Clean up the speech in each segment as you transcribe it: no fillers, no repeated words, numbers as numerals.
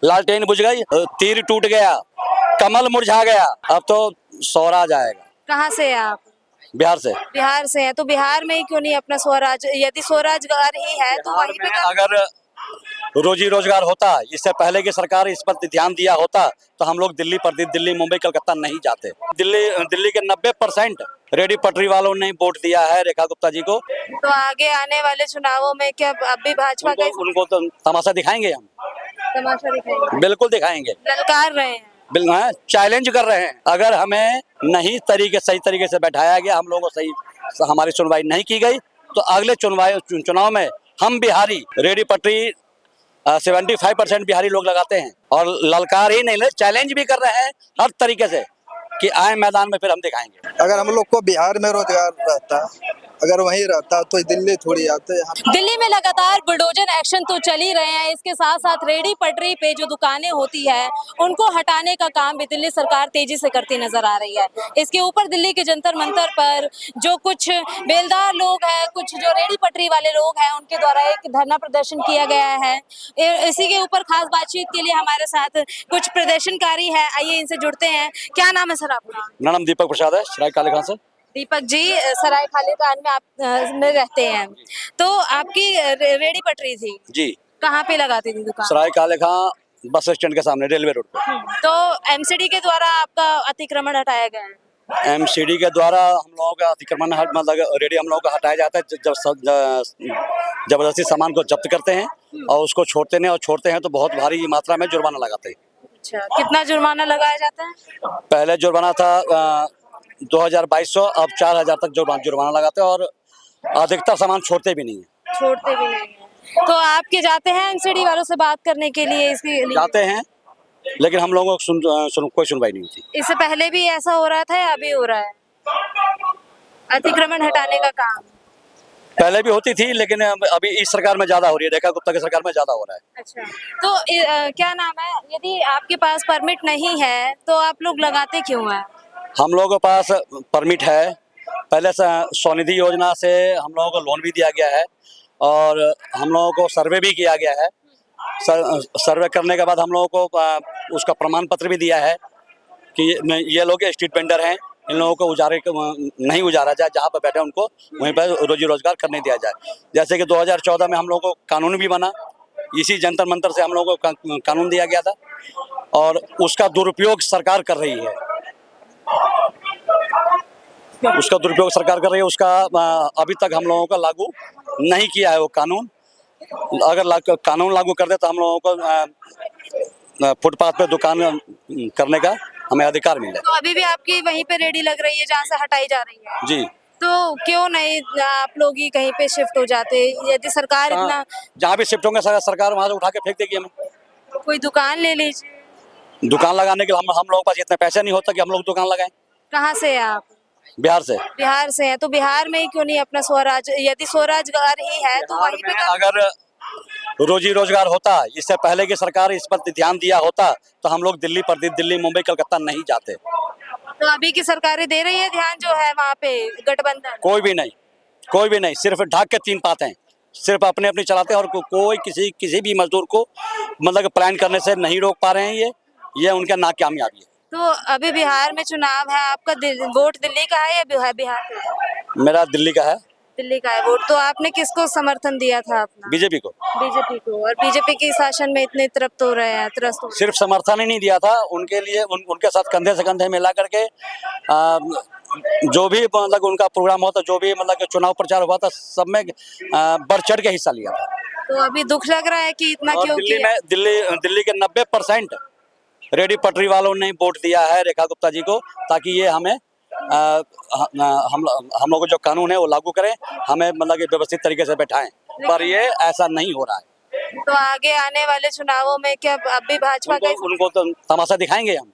लालटेन बुझ गई, तीर टूट गया, कमल मुरझा गया, अब तो स्वराज आएगा। कहाँ से है आप? बिहार से। बिहार से है तो बिहार में ही क्यों नहीं अपना स्वराज, यदि स्वराजगार ही है तो बिहार वहीं पे में अगर रोजी रोजगार होता, इससे पहले की सरकार इस पर ध्यान दिया होता तो हम लोग दिल्ली मुंबई कलकत्ता नहीं जाते। दिल्ली के 90% रेडी पटरी वालों ने वोट दिया है रेखा गुप्ता जी को। तो आगे आने वाले चुनावों में क्या अब भी भाजपा का उनको तो तमाशा दिखाएंगे हम, तमाशा दिखाएंगे, बिल्कुल दिखाएंगे, ललकार रहे हैं? चैलेंज कर रहे हैं। अगर हमें सही तरीके से बैठाया गया, हम लोगों को सही हमारी सुनवाई नहीं की गई तो अगले चुनाव में हम बिहारी रेडी पटरी 75% बिहारी लोग लगाते हैं और ललकार ही नहीं, चैलेंज भी कर रहे हैं हर तरीके से कि आए मैदान में, फिर हम दिखाएंगे। अगर हम लोग को बिहार में रोजगार रहता, अगर वहीं रहता तो दिल्ली थोड़ी आते। दिल्ली में लगातार बुलडोजर एक्शन तो चल ही रहे हैं, इसके साथ साथ रेडी पटरी पे जो दुकानें होती है उनको हटाने का काम भी दिल्ली सरकार तेजी से करती नजर आ रही है। इसके ऊपर दिल्ली के जंतर मंतर पर जो कुछ बेलदार लोग हैं, कुछ जो रेडी पटरी वाले लोग हैं, उनके द्वारा एक धरना प्रदर्शन किया गया है। इसी के ऊपर खास बातचीत के लिए हमारे साथ कुछ प्रदर्शनकारी है, आइए इनसे जुड़ते हैं। क्या नाम है सर आपका? मेरा नाम दीपक प्रसाद है, सराय काले खान से। दीपक जी, सराय खाली खान में आप में रहते हैं, तो आपकी रेडी पटरी थी जी, कहाँ पे लगाती थी दुकान? सराय काले खान बस स्टैंड के सामने रेलवे रोड पे। तो एमसीडी के द्वारा आपका अतिक्रमण हटाया गया है? एमसीडी के द्वारा हम लोगों का अतिक्रमण मतलब रेडी हम लोगों का हटाया जाता है जब जबरदस्ती सामान को जब्त करते हैं और उसको छोड़ते हैं तो बहुत भारी मात्रा में जुर्माना लगाते हैं। अच्छा, कितना जुर्माना लगाया जाता है? पहले जुर्माना था 2200, अब 4000 तक जुर्माना लगाते हैं और अधिकतर सामान छोड़ते भी नहीं है। छोड़ते भी नहीं है। तो आपके जाते हैं एमसीडी वालों से बात करने के लिए? इसके लिए जाते हैं लेकिन हम लोगों को कोई सुनवाई नहीं होती। इससे पहले भी ऐसा हो रहा था या अभी हो रहा है अतिक्रमण हटाने का काम? पहले भी होती थी लेकिन अभी इस सरकार में ज्यादा हो रही है, रेखा गुप्ता की सरकार में ज्यादा हो रहा है। अच्छा, तो क्या नाम है, यदि आपके पास परमिट नहीं है तो आप लोग लगाते क्यों हैं? हम लोगों के पास परमिट है, पहले से स्वनिधि योजना से हम लोगों को लोन भी दिया गया है और हम लोगों को सर्वे भी किया गया है। सर्वे करने के बाद हम लोगों को उसका प्रमाण पत्र भी दिया है कि ये लोग स्ट्रीट वेंडर हैं, इन लोगों को नहीं उजारा जाए, जहाँ पर बैठे उनको वहीं पर रोजी रोजगार करने दिया जाए। जैसे कि 2014 में हम लोगों को कानून भी बना, इसी जंतर मंतर से हम लोगों को कानून दिया गया था और उसका दुरुपयोग सरकार कर रही है। उसका अभी तक हम लोगों को लागू नहीं किया है वो कानून। अगर कानून लागू कर दे तो हम लोगों को फुटपाथ पे दुकान करने का हमें अधिकार मिले। तो अभी भी आपकी वहीं पे रेडी लग रही है जहाँ से हटाई जा रही है? जी। तो क्यों नहीं आप लोग ही कहीं पे शिफ्ट हो जाते, यदि सरकार इतना? जहाँ भी शिफ्ट होंगे सरकार वहाँ से उठा के फेंक देगी हमें। कोई दुकान ले लीजिए। दुकान लगाने के लिए हम लोगों के पास इतने पैसे नहीं होता कि हम लोग दुकान लगाएं। कहाँ से है आप? बिहार से। बिहार से है तो बिहार में ही क्यों नहीं अपना स्वराज, यदि स्वराजगार ही है तो वहीं पे अगर रोजी रोजगार होता, इससे पहले की सरकार इस पर ध्यान दिया होता तो हम लोग दिल्ली मुंबई कलकत्ता नहीं जाते। तो अभी की सरकारें दे रही है ध्यान जो है वहाँ पे गठबंधन? कोई भी नहीं, सिर्फ ढाक के 3 बातें हैं, सिर्फ अपने चलाते हैं और कोई किसी भी मजदूर को मतलब प्लान करने से नहीं रोक पा रहे हैं। ये उनका नाकामयाबी है। तो अभी बिहार में चुनाव है, आपका वोट दिल्ली का है या बिहार का? मेरा दिल्ली का है। दिल्ली का है वोट, तो आपने किसको समर्थन दिया था अपना? बीजेपी को। और बीजेपी के शासन में इतने त्रस्त हो रहे हैं। सिर्फ समर्थन ही नहीं दिया था, उनके लिए उनके साथ कंधे से कंधे मिला करके जो भी मतलब उनका प्रोग्राम होता, जो भी मतलब चुनाव प्रचार हुआ था, सब में बढ़ चढ़ के हिस्सा लिया था। तो अभी दुख लग रहा है कि इतना क्यों किया? दिल्ली के 90% रेडी पटरी वालों ने वोट दिया है रेखा गुप्ता जी को, ताकि ये हमें हम लोग जो कानून है वो लागू करें, हमें मतलब व्यवस्थित तरीके से बैठाएं, पर ये ऐसा नहीं हो रहा है। तो आगे आने वाले चुनावों में क्या अब भी भाजपा का उनको तो तमाशा दिखाएंगे हम,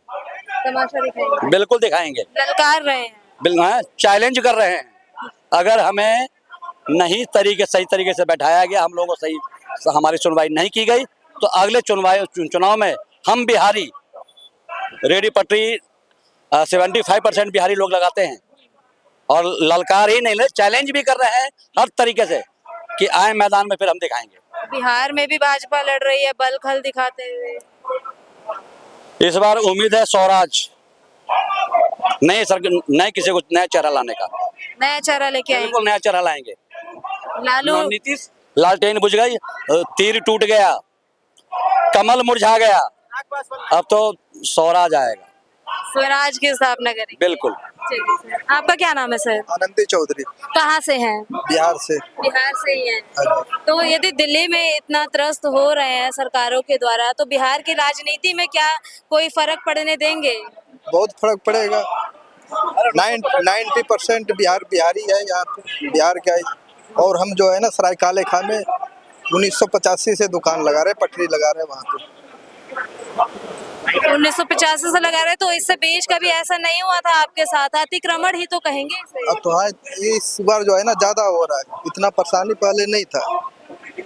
तमाशा दिखाएंगे, बिल्कुल दिखाएंगे, ललकार रहे हैं, चैलेंज कर रहे हैं। अगर हमें सही तरीके से बैठाया गया, हम लोगों को सही हमारी सुनवाई नहीं की गई तो अगले चुनाव में हम बिहारी रेडी पटरी 75% बिहारी लोग लगाते हैं और ललकार ही नहीं, चैलेंज भी कर रहे हैं हर तरीके से कि आए मैदान में, फिर हम दिखाएंगे। बिहार में भी भाजपा लड़ रही है बल खल दिखाते हुए। इस बार उम्मीद है स्वराज, नए किसी को नया चेहरा लाने का। नया चेहरा लेके आएंगे। बिल्कुल नया चेहरा लाएंगे। लालू नीतीश, लालटेन बुझ गई, तीर टूट गया, कमल मुरझा गया, अब तो स्वराज आएगा। स्वराज की स्थापना करेंगे। बिल्कुल। चलिए सर। आपका क्या नाम है सर? आनंदी चौधरी, कहाँ से हैं? बिहार से। बिहार से ही हैं। हाँ जी। तो यदि दिल्ली में इतना त्रस्त हो रहे हैं सरकारों के द्वारा, तो बिहार की राजनीति में क्या कोई फर्क पड़ने देंगे? बहुत फर्क पड़ेगा। 90% बिहारी है यहाँ पे, बिहार का ही। और हम जो है ना सरायकाले खां में 1985 से दुकान लगा रहे, पटरी लगा रहे वहाँ पे। 1985 से लगा रहे, तो इससे बीच कभी ऐसा नहीं हुआ था आपके साथ? अतिक्रमण ही तो कहेंगे इसे। अब तो हाँ, इस बार जो है ना ज्यादा हो रहा है, इतना परेशानी पहले नहीं था,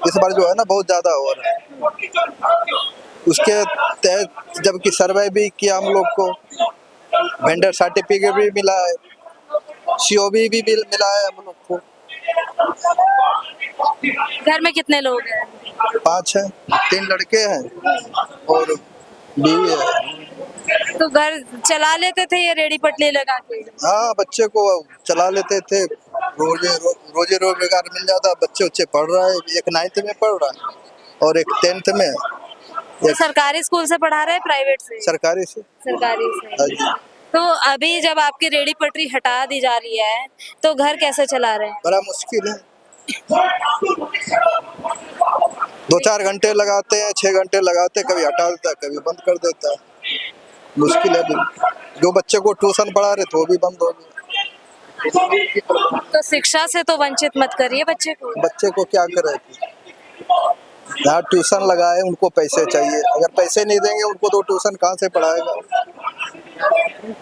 इस बार जो है ना बहुत ज्यादा हो रहा है। उसके तहत जबकि सर्वे भी किया हम लोग को, वेंडर सर्टिफिकेट भी मिला है, सीओबी भी मिला है हम लोग को। घर में कितने लोग हैं? 5 है, 3 लड़के हैं और बीवी है। तो घर चला लेते थे ये रेडी पटली लगा के? हाँ, बच्चे को चला लेते थे, रोजे रोजगार मिल जाता। बच्चे पढ़ रहा है, एक 9th में पढ़ रहा है और एक 10th में। तो सरकारी स्कूल से पढ़ा रहे हैं, प्राइवेट से? सरकारी से। सरकारी से। हाँ जी। तो अभी जब आपकी रेडी पटरी हटा दी जा रही है, तो घर कैसे चला रहे हैं? बड़ा मुश्किल है। 2-4 घंटे लगाते हैं, 6 घंटे लगाते हैं, कभी हटा देता है, कभी बंद कर देता है। मुश्किल है। जो बच्चे को ट्यूशन पढ़ा रहे थे वो भी बंद हो गया। तो शिक्षा से तो वंचित मत करिए बच्चे को। बच्चे को क्या करे? यहाँ ट्यूशन लगाए, उनको पैसे चाहिए, अगर पैसे नहीं देंगे उनको तो ट्यूशन कहाँ से पढ़ाएगा?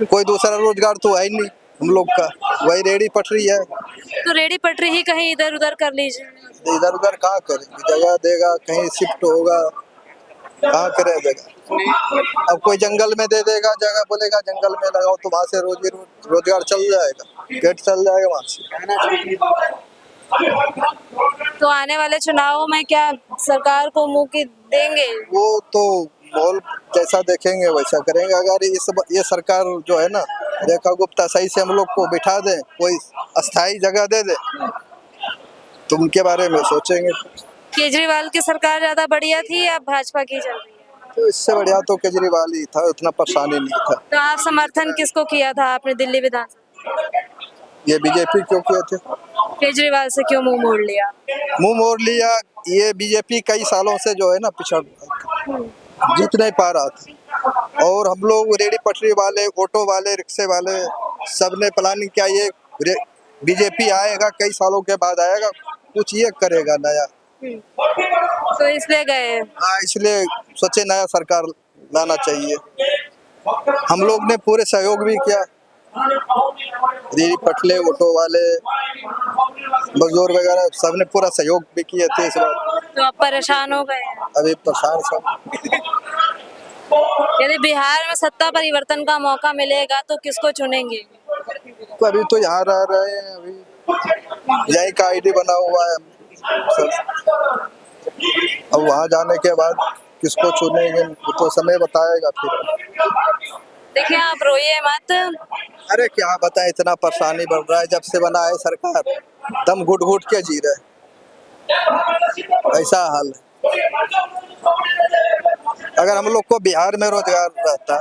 कोई दूसरा रोजगार तो है ही नहीं हम लोग का, वही रेडी पटरी है। तो रेडी पटरी ही कहीं इधर उधर कर लीजिए। इधर उधर कहाँ करेंगे? जगह देगा, कहीं शिफ्ट होगा, कहाँ करे जगह? अब कोई जंगल में दे देगा जगह, बोलेगा जंगल में लगाओ, तो वहाँ से रोजगार चल जाएगा, पेट चल जाएगा वहाँ से। तो आने वाले चुनावों में क्या सरकार को मुंह की देंगे? वो तो माहौल जैसा देखेंगे वैसा करेंगे। अगर ये सरकार जो है ना रेखा गुप्ता सही से हम लोग को बिठा दे, कोई अस्थाई जगह दे दे, तो उनके बारे में सोचेंगे। केजरीवाल की सरकार ज्यादा बढ़िया थी या भाजपा की चल रही है? तो इससे बढ़िया तो केजरीवाल ही था, उतना परेशानी नहीं था। तो आप समर्थन किसको किया था आपने दिल्ली विधानसभा? ये बीजेपी क्यों किए थे? केजरीवाल से क्यों मुंह मोड़ लिया? मुंह मोड़ लिया, ये बीजेपी कई सालों से जो है ना पिछड़ जीत नहीं पा रहा था। और हम लोग रेडी पटरी वाले, ऑटो वाले, रिक्शे वाले सबने प्लानिंग किया, ये बीजेपी आएगा, कई सालों के बाद आएगा, कुछ ये करेगा नया। तो इसलिए गए? हाँ, इसलिए सोचे नया सरकार लाना चाहिए। हम लोग ने पूरे सहयोग भी किया, रेडी पटले, ऑटो वाले, मजदूर वगैरह सबने पूरा सहयोग भी किए थे इस बार। तो आप परेशान हो गए? अभी परेशान सब। यदि बिहार में सत्ता परिवर्तन का मौका मिलेगा तो किसको चुनेंगे? तो अभी तो यहाँ रह रहे हैं, अभी यही का आईडी बना हुआ है सब। अब वहाँ जाने के बाद किसको चुनेंगे वो तो समय बताएगा फिर। देखिए आप रोइए मत। अरे क्या बताएं, इतना परेशानी बढ़ रहा है जब से बना है सरकार, दम घुट घुट के जी रहे, ऐसा हाल है। अगर हम लोग को बिहार में रोजगार रहता,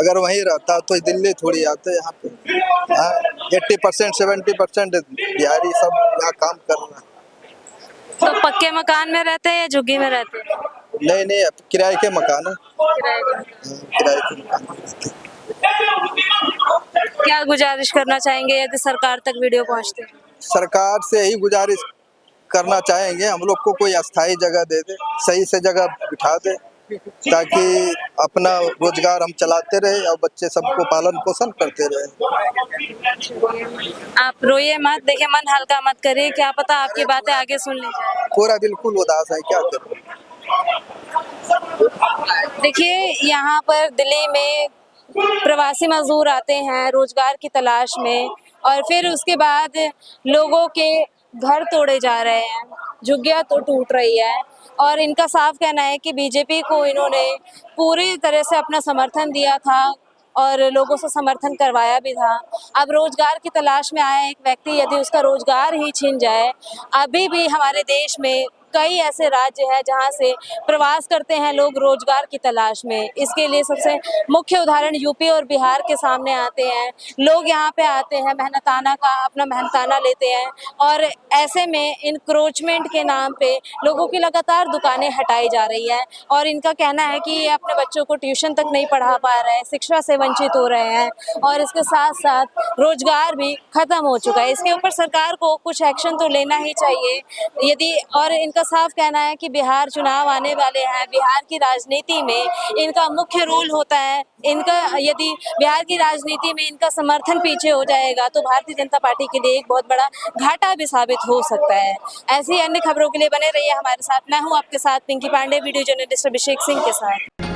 अगर वहीं रहता तो दिल्ली थोड़ी आते यहाँ पे। 80% 70% बिहारी सब यहाँ काम कर रहे हैं। तो पक्के मकान में रहते हैं या झुग्गी में रहते हैं? नहीं, अब किराए के मकान है। किराए के। किराए के मकान में रहते हैं। क्या गुजारिश करना चाहेंगे यदि सरकार तक वीडियो पहुंचते हैं? सरकार से यही गुजारिश करना चाहेंगे, हम लोग को कोई अस्थाई जगह दे दे, सही से जगह बिठा दे, ताकि अपना रोजगार हम चलाते रहे और बच्चे सबको पालन पोषण करते रहे। आप रोइए मत, देखिए मन हल्का मत करिए, क्या पता आपकी बातें आगे सुन ली जाए। पूरा बिल्कुल उदास है, क्या करें। देखिए यहाँ पर दिल्ली में प्रवासी मजदूर आते हैं रोजगार की तलाश में, और फिर उसके बाद लोगों के घर तोड़े जा रहे हैं, झुग्गियां तो टूट रही है। और इनका साफ कहना है कि बीजेपी को इन्होंने पूरी तरह से अपना समर्थन दिया था और लोगों से समर्थन करवाया भी था। अब रोजगार की तलाश में आया एक व्यक्ति यदि उसका रोजगार ही छिन जाए, अभी भी हमारे देश में कई ऐसे राज्य हैं जहां से प्रवास करते हैं लोग रोजगार की तलाश में। इसके लिए सबसे मुख्य उदाहरण यूपी और बिहार के सामने आते हैं। लोग यहाँ पे आते हैं, मेहनताना का अपना मेहनताना लेते हैं और ऐसे में इंक्रोचमेंट के नाम पे लोगों की लगातार दुकानें हटाई जा रही है और इनका कहना है कि ये अपने बच्चों को ट्यूशन तक नहीं पढ़ा पा रहे हैं, शिक्षा से वंचित हो रहे हैं और इसके साथ साथ रोजगार भी खत्म हो चुका है। इसके ऊपर सरकार को कुछ एक्शन तो लेना ही चाहिए। यदि और इनका साफ कहना है कि बिहार चुनाव आने वाले हैं, बिहार की राजनीति में इनका मुख्य रोल होता है। इनका यदि बिहार की राजनीति में इनका समर्थन पीछे हो जाएगा तो भारतीय जनता पार्टी के लिए एक बहुत बड़ा घाटा भी साबित हो सकता है। ऐसी अन्य खबरों के लिए बने रहिए हमारे साथ। मैं हूं आपके साथ पिंकी पांडे, वीडियो जर्नलिस्ट अभिषेक सिंह के साथ।